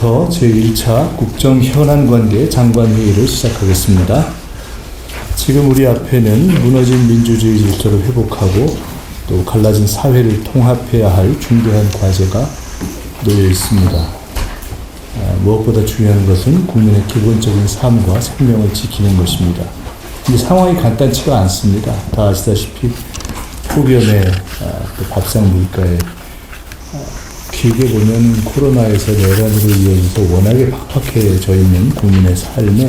지금부터 제1차 국정현안관계 장관회의를 시작하겠습니다. 지금 우리 앞에는 무너진 민주주의 질서를 회복하고 또 갈라진 사회를 통합해야 할 중대한 과제가 놓여 있습니다. 무엇보다 중요한 것은 국민의 기본적인 삶과 생명을 지키는 것입니다. 이 상황이 간단치가 않습니다. 다 아시다시피 폭염에 또 밥상 물가에 길게 보면 코로나에서 내란으로 이어져서 워낙에 팍팍해져 있는 국민의 삶에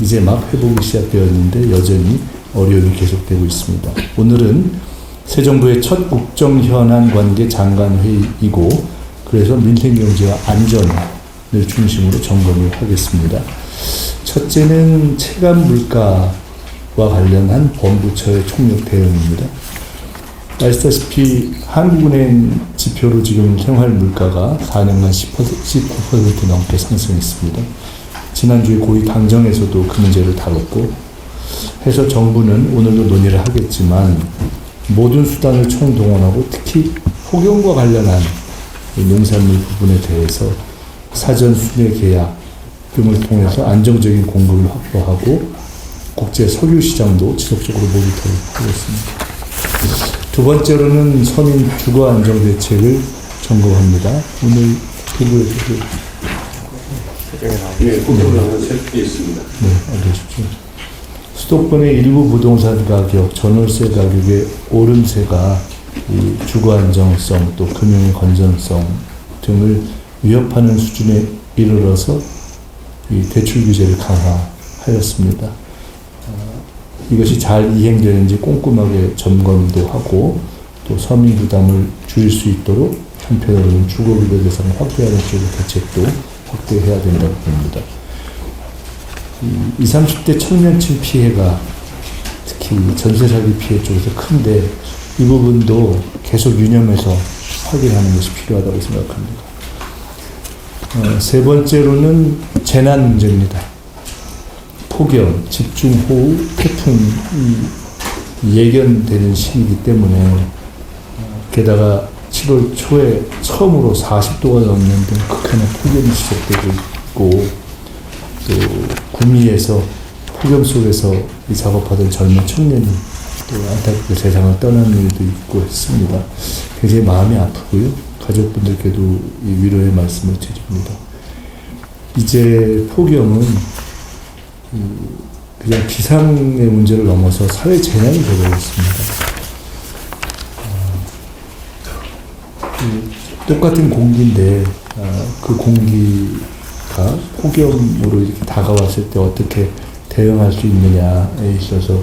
이제 막 회복이 시작되었는데 여전히 어려움이 계속되고 있습니다. 오늘은 새 정부의 첫 국정현안 관계 장관회의이고 그래서 민생경제와 안전을 중심으로 점검을 하겠습니다. 첫째는 체감 물가와 관련한 범부처의 총력 대응입니다. 아시다시피 한국은행 지표로 지금 생활 물가가 4년간 19% 넘게 상승했습니다. 지난주에 고위 당정에서도 그 문제를 다뤘고 해서 정부는 오늘도 논의를 하겠지만 모든 수단을 총동원하고 특히 폭염과 관련한 농산물 부분에 대해서 사전 수매 계약 등을 통해서 안정적인 공급을 확보하고 국제 석유 시장도 지속적으로 모니터를 하겠습니다. 두 번째로는 서민 주거 안정 대책을 점검합니다. 오늘 기부해 주세요. 네, 공부를 세개 있습니다. 네, 알려주십시오. 수도권의 일부 부동산 가격, 전월세 가격의 오름세가 이 주거 안정성 또 금융의 건전성 등을 위협하는 수준에 이르러서 이 대출 규제를 강화하였습니다. 이것이 잘 이행되는지 꼼꼼하게 점검도 하고 또 서민 부담을 줄일 수 있도록 한편으로는 주거급여 대상을 확대하는 쪽의 대책도 확대해야 된다고 봅니다. 20, 30대 청년층 피해가 특히 전세 사기 피해 쪽에서 큰데 이 부분도 계속 유념해서 확인하는 것이 필요하다고 생각합니다. 세 번째로는 재난 문제입니다. 폭염, 집중호우, 태풍이 예견되는 시기이기 때문에 게다가 7월 초에 처음으로 40도가 넘는 등 극한의 폭염이 시작되고 있고 또 구미에서 폭염 속에서 이 작업하던 젊은 청년이 또 안타깝게 세상을 떠나는 일도 있고 했습니다. 굉장히 마음이 아프고요. 가족분들께도 이 위로의 말씀을 드립니다. 이제 폭염은 그냥 기상의 문제를 넘어서 사회 재난이 되고 있습니다. 똑같은 공기인데 그 공기가 폭염으로 이렇게 다가왔을 때 어떻게 대응할 수 있느냐에 있어서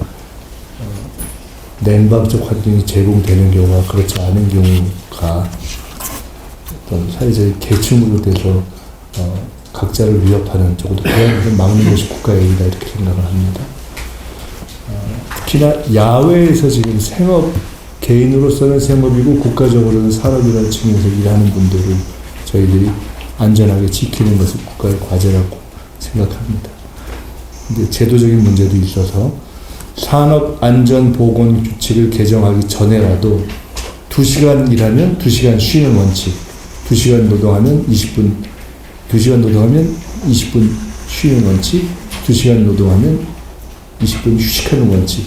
냉방적 환경이 제공되는 경우와 그렇지 않은 경우가 어떤 사회적인 계층으로 돼서 각자를 위협하는 적어도 그런 막는 것이 국가의 일이다 이렇게 생각을 합니다. 특히나 야외에서 지금 생업 개인으로서는 생업이고 국가적으로는 산업이라는 측면에서 일하는 분들을 저희들이 안전하게 지키는 것이 국가의 과제라고 생각합니다. 근데 제도적인 문제도 있어서 산업안전보건규칙을 개정하기 전에라도 2시간 일하면 2시간 쉬는 원칙, 2시간 노동하면 20분 쉬는 원칙, 2시간 노동하면 20분 휴식하는 원칙.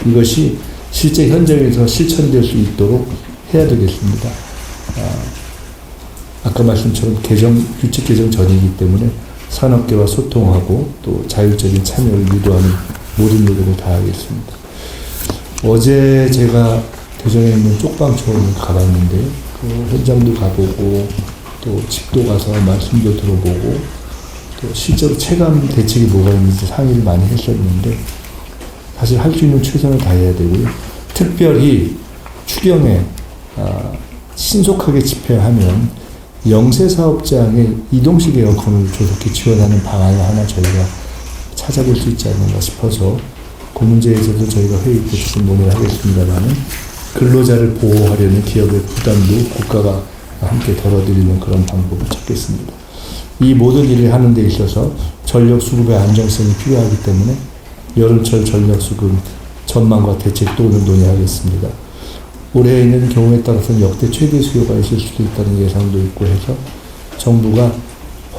이것이 실제 현장에서 실천될 수 있도록 해야 되겠습니다. 아까 말씀처럼 규칙 개정 전이기 때문에 산업계와 소통하고 또 자율적인 참여를 유도하는 모든 노력을 다하겠습니다. 어제 제가 대전에 있는 쪽방촌을 가봤는데 그 현장도 가보고 또 집도 가서 말씀도 들어보고 또 실제로 체감 대책이 뭐가 있는지 상의를 많이 했었는데 사실 할 수 있는 최선을 다해야 되고요. 특별히 추경에 신속하게 집행하면 영세사업장의 이동식 에어컨을 조속히 지원하는 방안을 하나 저희가 찾아볼 수 있지 않는가 싶어서 그 문제에서도 저희가 회의 때 조금 논의를 하겠습니다만 근로자를 보호하려는 기업의 부담도 국가가 함께 덜어드리는 그런 방법을 찾겠습니다. 이 모든 일을 하는 데 있어서 전력 수급의 안정성이 필요하기 때문에 여름철 전력 수급 전망과 대책도 오늘 논의하겠습니다. 올해에는 경우에 따라서는 역대 최대 수요가 있을 수도 있다는 예상도 있고 해서 정부가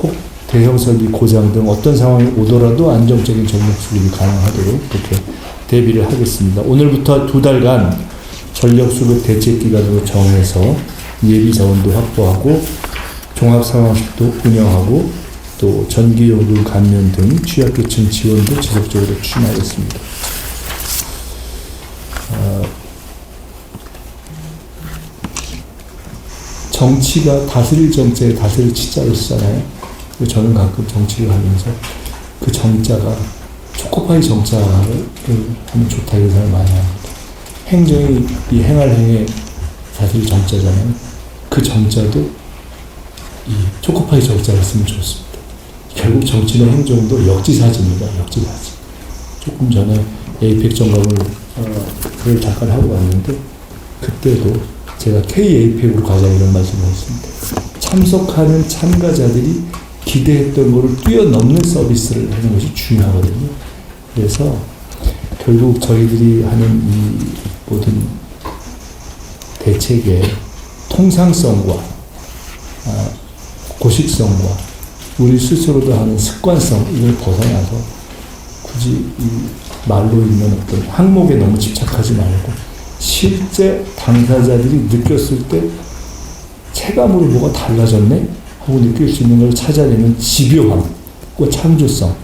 혹 대형 설비 고장 등 어떤 상황이 오더라도 안정적인 전력 수급이 가능하도록 그렇게 대비를 하겠습니다. 오늘부터 2달간 전력 수급 대책 기간으로 정해서 예비 자원도 확보하고 종합 상황실도 운영하고 또 전기요금 감면 등 취약계층 지원도 지속적으로 추진하겠습니다. 정치가 다스릴 정자에 다스릴 치자를 쓰잖아요. 저는 가끔 정치를 하면서 그 정자가 초코파이 정자를 하면 좋다 이런 생각을 많이 합니다. 행정이 이 행할 행에 다스릴 정자잖아요. 그 정자도 이 초코파이 정자를 쓰면 좋습니다. 결국 정치나 행정도 역지사지입니다. 역지사지. 조금 전에 에이펙 점검을 잠깐 하고 왔는데 그때도 제가 K-에이펙으로 가자 이런 말씀을 했습니다. 참석하는 참가자들이 기대했던 것을 뛰어넘는 서비스를 하는 것이 중요하거든요. 그래서 결국 저희들이 하는 이 모든 대책의 통상성과 고식성과 우리 스스로도 하는 습관성 이걸 벗어나서 굳이 이 말로 있는 어떤 항목에 너무 집착하지 말고 실제 당사자들이 느꼈을 때 체감으로 뭐가 달라졌네 하고 느낄 수 있는 걸 찾아내는 집요함과 창조성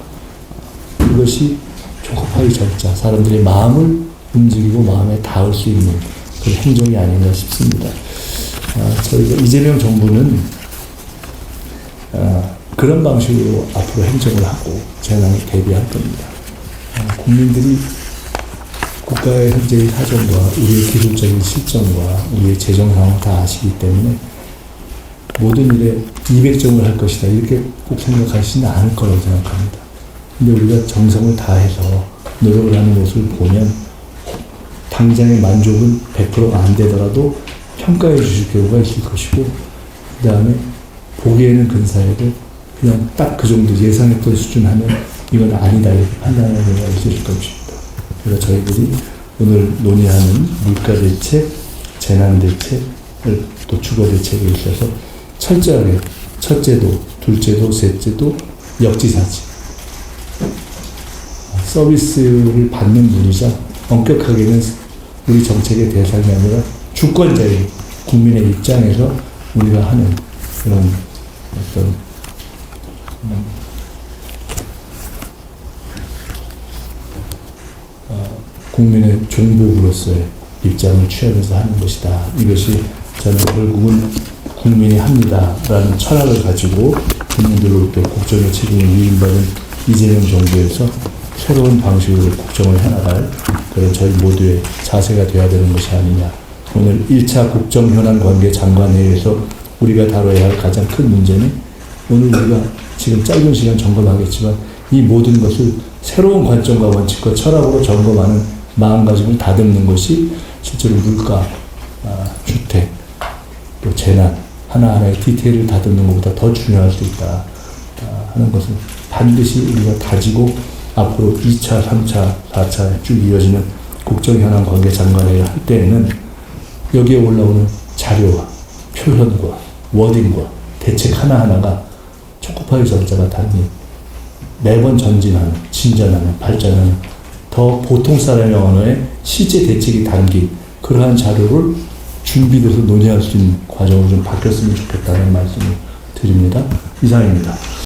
이것이 초코파이 적자 사람들의 마음을 움직이고 마음에 닿을 수 있는 그런 행정이 아닌가 싶습니다. 저희가 이재명 정부는 그런 방식으로 앞으로 행정을 하고 재난에 대비할 겁니다. 국민들이 국가의 현재의 사정과 우리의 기술적인 실정과 우리의 재정 상황을 다 아시기 때문에 모든 일에 200점을 할 것이다 이렇게 꼭 생각하시지는 않을 거라고 생각합니다. 근데 우리가 정성을 다해서 노력을 하는 모습을 보면 당장의 만족은 100%가 안 되더라도 평가해 주실 경우가 있을 것이고 그 다음에 보기에는 근사해도 그냥 딱 그 정도 예상했던 수준 하면 이건 아니다 이렇게 판단하는 경우가 있을 것입니다. 그래서 저희들이 오늘 논의하는 물가대책, 재난대책을 또 주거대책에 있어서 철저하게 첫째도, 둘째도, 셋째도 역지사지 서비스를 받는 분이자 엄격하게는 우리 정책의 대상이 아니라 주권자인 국민의 입장에서 우리가 하는 그런 어떤 국민의 종복으로서의 입장을 취하면서 하는 것이다. 이것이 저는 결국은 국민이 합니다라는 철학을 가지고 국민들로부터 국정의 책임을 위임받은 이재명 정부에서 새로운 방식으로 국정을 해나갈 그런 저희 모두의 자세가 되어야 되는 것이 아니냐. 오늘 1차 국정현안관계 장관회의에서 우리가 다뤄야 할 가장 큰 문제는 오늘 우리가 지금 짧은 시간 점검하겠지만 이 모든 것을 새로운 관점과 원칙과 철학으로 점검하는 마음가짐을 다듬는 것이 실제로 물가, 주택, 또 재난 하나하나의 디테일을 다듬는 것보다 더 중요할 수 있다 하는 것을 반드시 우리가 가지고 앞으로 2차, 3차, 4차 쭉 이어지는 국정현안 관계 장관회의 할 때에는 여기에 올라오는 자료와 표현과 워딩과 대책 하나하나가 초코파이 전자가 단위 매번 전진하는, 진전하는, 발전하는 더 보통 사람의 언어에 실제 대책이 담긴 그러한 자료를 준비돼서 논의할 수 있는 과정으로 좀 바뀌었으면 좋겠다는 말씀을 드립니다. 이상입니다.